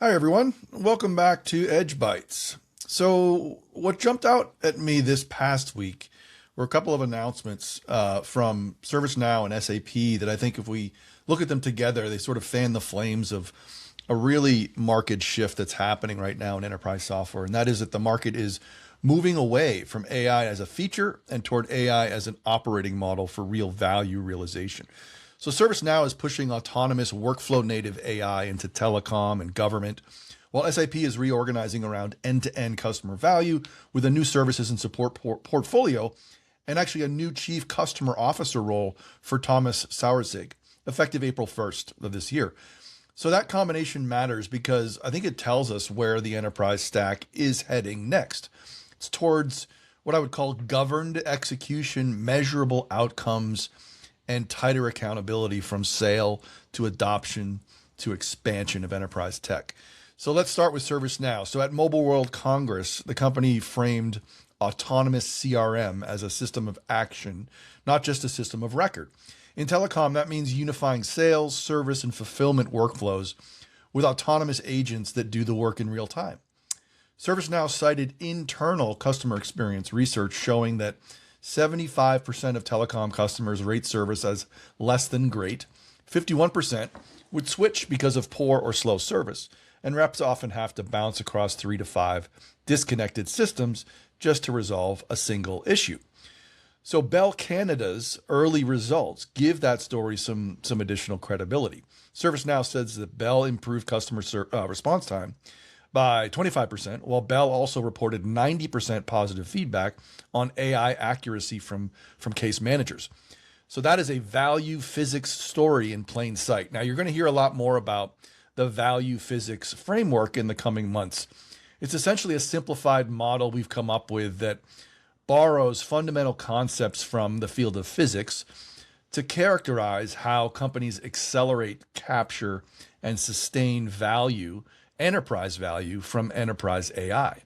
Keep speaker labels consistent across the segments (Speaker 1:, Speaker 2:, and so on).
Speaker 1: Hi, everyone. Welcome back to EdgeBytes. So, what jumped out at me this past week were a couple of announcements from ServiceNow and SAP that I think if we look at them together, they sort of fan the flames of a really market shift that's happening right now in enterprise software. And that is that the market is moving away from AI as a feature and toward AI as an operating model for real value realization. So ServiceNow is pushing autonomous workflow native AI into telecom and government, while SAP is reorganizing around end-to-end customer value with a new services and support portfolio and actually a new chief customer officer role for Thomas Sauersig, effective April 1st of this year. So that combination matters because I think it tells us where the enterprise stack is heading next. It's towards what I would call governed execution, measurable outcomes, and tighter accountability from sale to adoption to expansion of enterprise tech. So let's start with ServiceNow. So at Mobile World Congress, the company framed autonomous CRM as a system of action, not just a system of record. In telecom, that means unifying sales, service, and fulfillment workflows with autonomous agents that do the work in real time. ServiceNow cited internal customer experience research showing that 75% of telecom customers rate service as less than great. 51% would switch because of poor or slow service, and reps often have to bounce across 3 to 5 disconnected systems just to resolve a single issue. So Bell Canada's early results give that story some additional credibility. ServiceNow says that Bell improved customer response time by 25%, while Bell also reported 90% positive feedback on AI accuracy from case managers. So that is a value physics story in plain sight. Now, you're going to hear a lot more about the value physics framework in the coming months. It's essentially a simplified model we've come up with that borrows fundamental concepts from the field of physics to characterize how companies accelerate, capture, and sustain value, enterprise value from enterprise AI.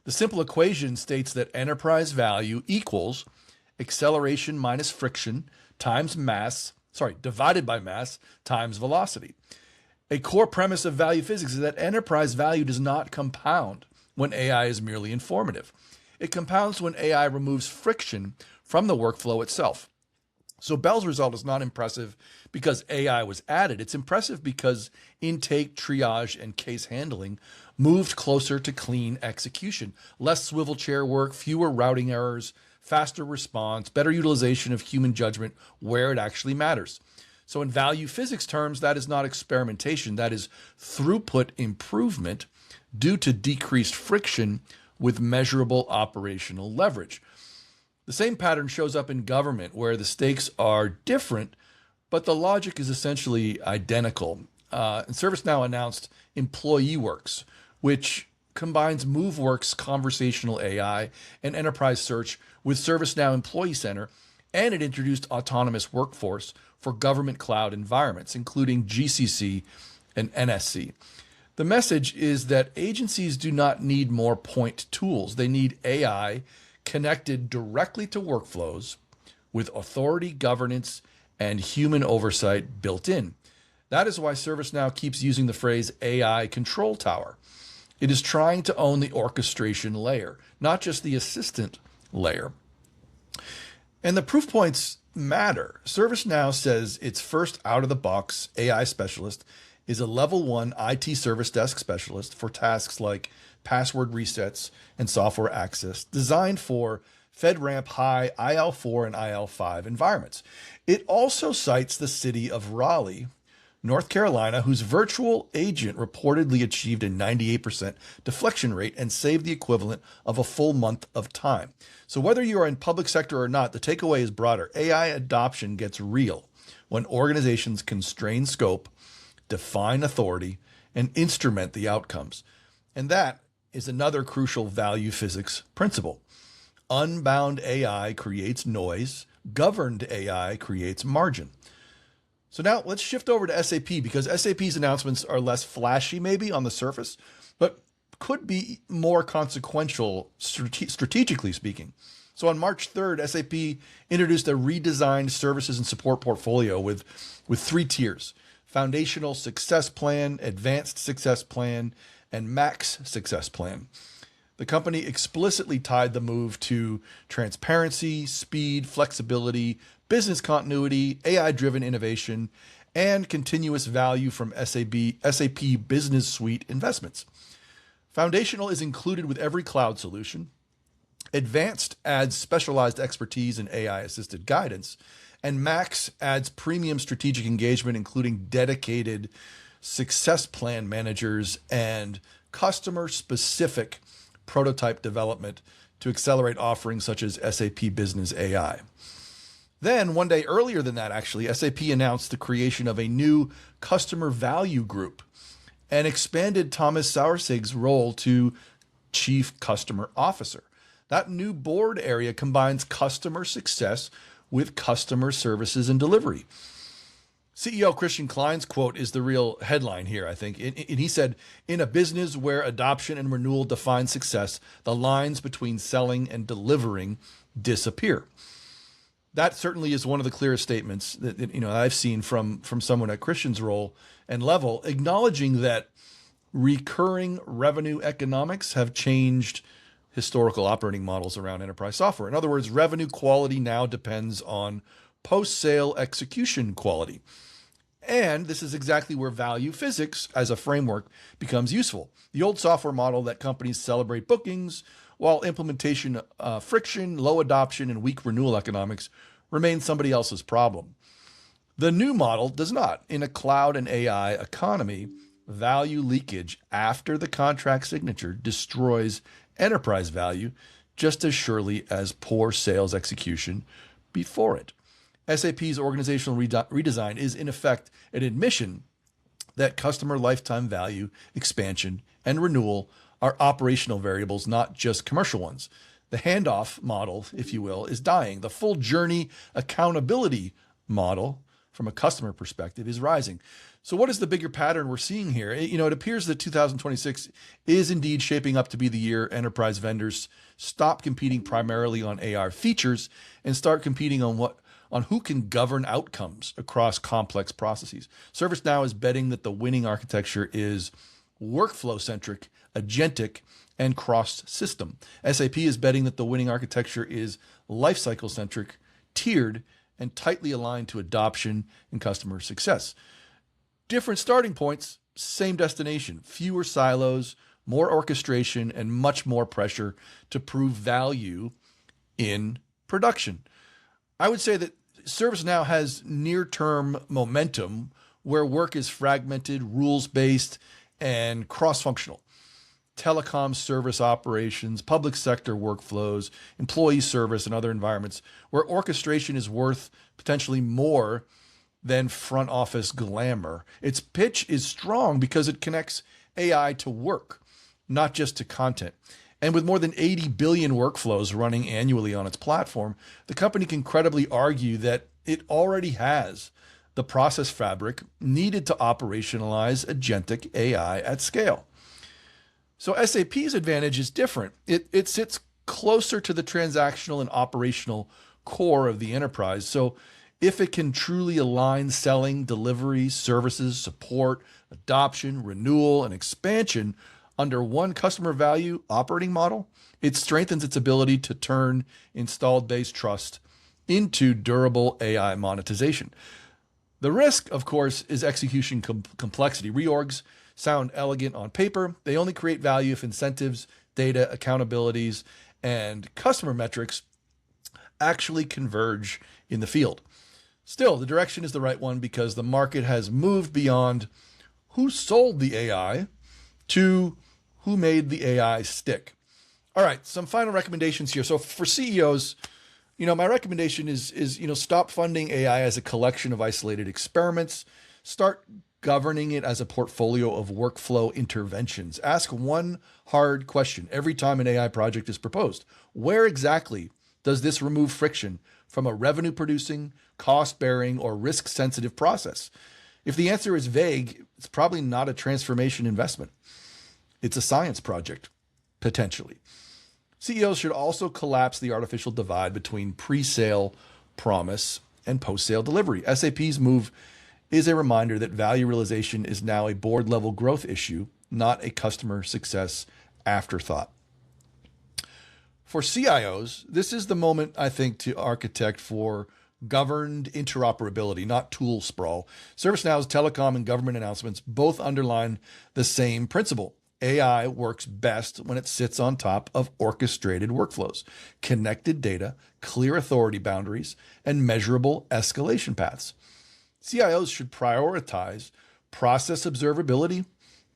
Speaker 1: The simple equation states that enterprise value equals acceleration minus friction times divided by mass times velocity. A core premise of value physics is that enterprise value does not compound when AI is merely informative. It compounds when AI removes friction from the workflow itself. So Bell's result is not impressive because AI was added. It's impressive because intake, triage, and case handling moved closer to clean execution. Less swivel chair work, fewer routing errors, faster response, better utilization of human judgment where it actually matters. So in value physics terms, that is not experimentation. That is throughput improvement due to decreased friction with measurable operational leverage. The same pattern shows up in government where the stakes are different, but the logic is essentially identical. And ServiceNow announced EmployeeWorks, which combines MoveWorks conversational AI and enterprise search with ServiceNow Employee Center, and it introduced autonomous workforce for government cloud environments, including GCC and NSC. The message is that agencies do not need more point tools. They need AI connected directly to workflows with authority, governance, and human oversight built in. That is why ServiceNow keeps using the phrase AI control tower. It is trying to own the orchestration layer, not just the assistant layer. And the proof points matter. ServiceNow says its first out-of-the-box AI specialist is a level 1 IT service desk specialist for tasks like password resets and software access designed for FedRAMP High, IL4, and IL5 environments. It also cites the City of Raleigh, North Carolina, whose virtual agent reportedly achieved a 98% deflection rate and saved the equivalent of a full month of time. So whether you are in public sector or not, the takeaway is broader. AI adoption gets real when organizations constrain scope, define authority, and instrument the outcomes. And that is another crucial value physics principle. Unbound AI creates noise. Governed AI creates margin. So now let's shift over to SAP because SAP's announcements are less flashy maybe on the surface, but could be more consequential strategically speaking. So on March 3rd, SAP introduced a redesigned services and support portfolio with 3 tiers: Foundational Success Plan, Advanced Success Plan, and Max Success Plan. The company explicitly tied the move to transparency, speed, flexibility, business continuity, AI-driven innovation, and continuous value from SAP Business Suite investments. Foundational is included with every cloud solution. Advanced adds specialized expertise in AI-assisted guidance. And Max adds premium strategic engagement, including dedicated success plan managers and customer-specific prototype development to accelerate offerings such as SAP Business AI. Then, one day earlier than that, actually, SAP announced the creation of a new customer value group and expanded Thomas Sauersig's role to Chief Customer Officer. That new board area combines customer success with customer services and delivery. CEO Christian Klein's quote is the real headline here, I think. And he said, "In a business where adoption and renewal define success, the lines between selling and delivering disappear." That certainly is one of the clearest statements that I've seen from someone at Christian's role and level, acknowledging that recurring revenue economics have changed historical operating models around enterprise software. In other words, revenue quality now depends on post-sale execution quality. And this is exactly where value physics as a framework becomes useful. The old software model that companies celebrate bookings, while implementation friction, low adoption, and weak renewal economics remain somebody else's problem. The new model does not. In a cloud and AI economy, value leakage after the contract signature destroys enterprise value just as surely as poor sales execution before it. SAP's organizational redesign is, in effect, an admission that customer lifetime value, expansion, and renewal are operational variables, not just commercial ones. The handoff model, if you will, is dying. The full journey accountability model, from a customer perspective, is rising. So what is the bigger pattern we're seeing here? It appears that 2026 is indeed shaping up to be the year enterprise vendors stop competing primarily on AR features and start competing on who can govern outcomes across complex processes. ServiceNow is betting that the winning architecture is workflow-centric, agentic, and cross-system. SAP is betting that the winning architecture is lifecycle-centric, tiered, and tightly aligned to adoption and customer success. Different starting points, same destination, fewer silos, more orchestration, and much more pressure to prove value in production. I would say that ServiceNow has near-term momentum where work is fragmented, rules-based, and cross-functional. Telecom service operations, public sector workflows, employee service, and other environments where orchestration is worth potentially more than front office glamour. Its pitch is strong because it connects AI to work, not just to content. And with more than 80 billion workflows running annually on its platform, the company can credibly argue that it already has the process fabric needed to operationalize agentic AI at scale. So SAP's advantage is different. It sits closer to the transactional and operational core of the enterprise. So if it can truly align selling, delivery, services, support, adoption, renewal, and expansion under one customer value operating model, it strengthens its ability to turn installed base trust into durable AI monetization. The risk, of course, is execution complexity. Reorgs sound elegant on paper. They only create value if incentives, data, accountabilities, and customer metrics actually converge in the field. Still, the direction is the right one because the market has moved beyond who sold the AI to who made the AI stick. All right, some final recommendations here. So for CEOs, my recommendation is stop funding AI as a collection of isolated experiments. Start governing it as a portfolio of workflow interventions. Ask one hard question every time an AI project is proposed. Where exactly does this remove friction from a revenue-producing, cost-bearing, or risk-sensitive process? If the answer is vague, it's probably not a transformation investment. It's a science project, potentially. CEOs should also collapse the artificial divide between pre-sale promise and post-sale delivery. SAP's move is a reminder that value realization is now a board level growth issue, not a customer success afterthought. For CIOs, this is the moment, I think, to architect for governed interoperability, not tool sprawl. ServiceNow's telecom and government announcements both underline the same principle. AI works best when it sits on top of orchestrated workflows, connected data, clear authority boundaries, and measurable escalation paths. CIOs should prioritize process observability,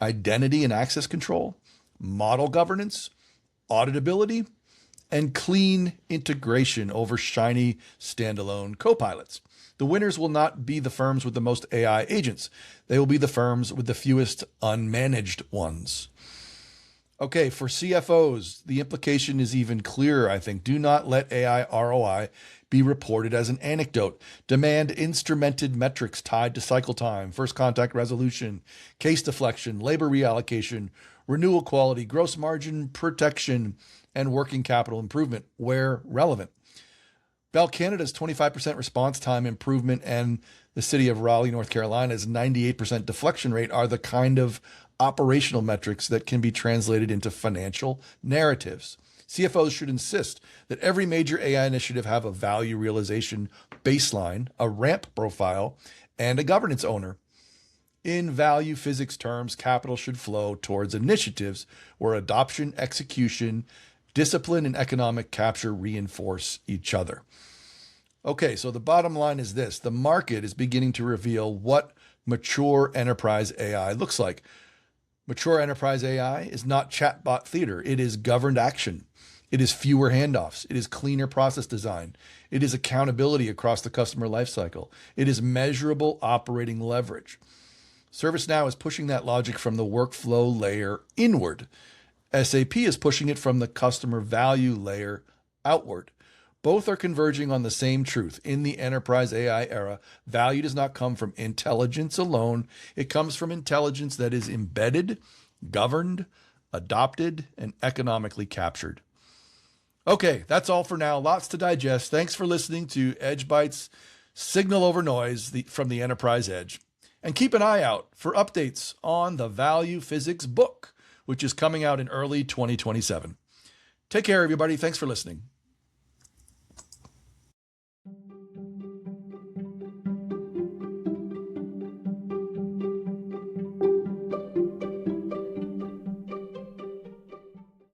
Speaker 1: identity and access control, model governance, auditability, and clean integration over shiny standalone copilots. The winners will not be the firms with the most AI agents. They will be the firms with the fewest unmanaged ones. Okay, for CFOs, the implication is even clearer, I think. Do not let AI ROI be reported as an anecdote. Demand instrumented metrics tied to cycle time, first contact resolution, case deflection, labor reallocation, renewal quality, gross margin protection, and working capital improvement where relevant. Bell Canada's 25% response time improvement and the City of Raleigh, North Carolina's 98% deflection rate are the kind of operational metrics that can be translated into financial narratives. CFOs should insist that every major AI initiative have a value realization baseline, a ramp profile, and a governance owner. In value physics terms, capital should flow towards initiatives where adoption, execution, discipline, and economic capture reinforce each other. Okay, so the bottom line is this. The market is beginning to reveal what mature enterprise AI looks like. Mature enterprise AI is not chatbot theater. It is governed action. It is fewer handoffs. It is cleaner process design. It is accountability across the customer lifecycle. It is measurable operating leverage. ServiceNow is pushing that logic from the workflow layer inward. SAP is pushing it from the customer value layer outward. Both are converging on the same truth. In the enterprise AI era, value does not come from intelligence alone. It comes from intelligence that is embedded, governed, adopted, and economically captured. Okay, that's all for now. Lots to digest. Thanks for listening to EdgeBytes Signal Over Noise from the Enterprise Edge. And keep an eye out for updates on the Value Physics book, which is coming out in early 2027. Take care, everybody. Thanks for listening.